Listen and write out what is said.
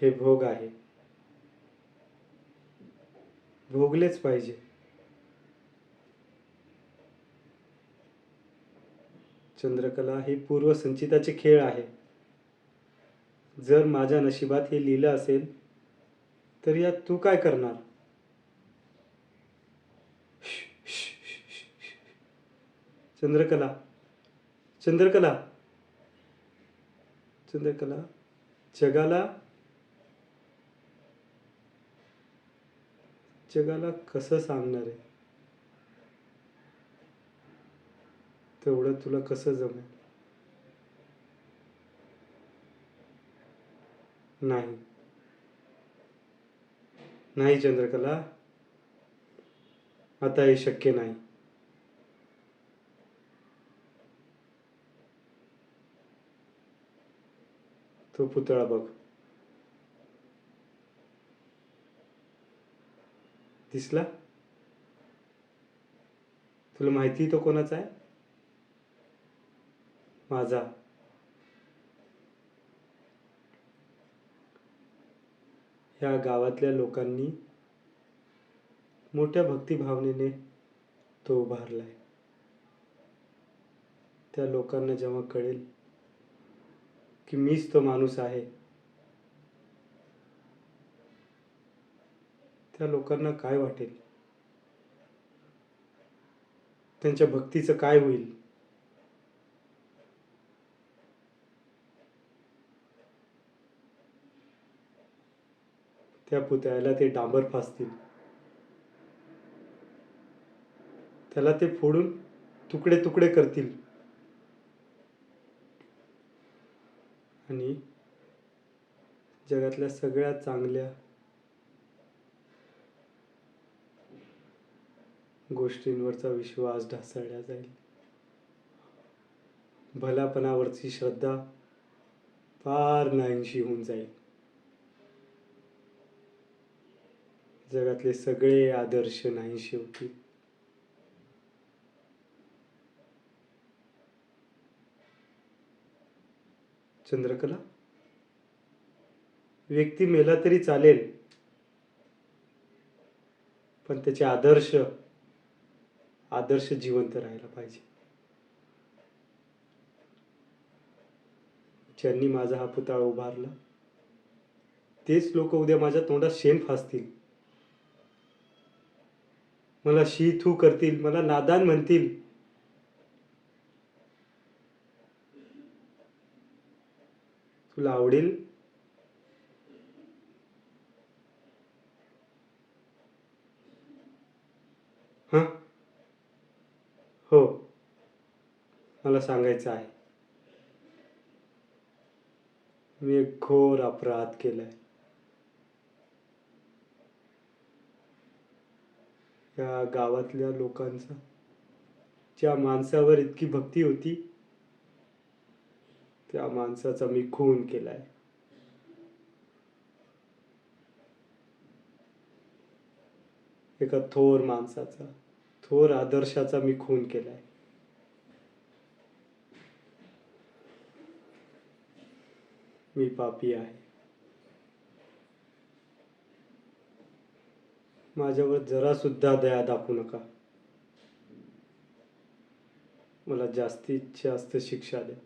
हे भोग आहे, भोगलेच पाहिजे. चंद्रकला ही पूर्वसंचिताचे खेळ आहे. जर माझ्या नशिबात हे लिहिलं असेल तर यात तू काय करणार? चंद्रकला, चंद्रकला, चंद्रकला, जगाला जगाला कसं सांगणार आहे? तेवढं तुला कसं जमेल? नाही, नाही चंद्रकला, आता हे शक्य नाही. तो पुतळा बघ. दिसला? तुला माहिती तो कोणाचा आहे? माझा. ह्या गावातल्या लोकांनी मोठ्या भक्तिभावनेने तो उभारलाय. त्या लोकांना जेव्हा कळेल की मीच तो माणूस आहे, त्या लोकांना काय वाटेल? त्यांच्या भक्तीचं काय होईल? त्या पुतळ्याला ते डांबर फासतील, त्याला ते फोडून तुकडे तुकडे करतील आणि जगातल्या सगळ्यात चांगल्या गोष्टींवरचा विश्वास ढासळला जाईल. भल्यापणावरची श्रद्धा फार नाहीशी होऊन जाईल. जगातले सगळे आदर्श नाहीशी होतील. चंद्रकला, व्यक्ती मेला तरी चालेल, पण त्याचे आदर्श आदर्श जिवंत राहायला पाहिजे. ज्यांनी माझा हा पुतळा उभारला तेच लोक उद्या माझ्या तोंडात शेण फासतील, मला शी थू करतील, मला नादान म्हणतील. तुला आवडेल? हां, हो, मला सांगायचं आहे. मी एक घोर अपराध केलाय. या गावातल्या लोकांचा, ज्या माणसावर इतकी भक्ती होती, त्या माणसाचा मी खून केलाय. एका थोर माणसाचा, थोर आदर्शाचा मी खून केलाय. मी पापी आहे. माझ्यावर जरा सुद्धा दया दाखवू नका. मला जास्तीत जास्त शिक्षा द्या.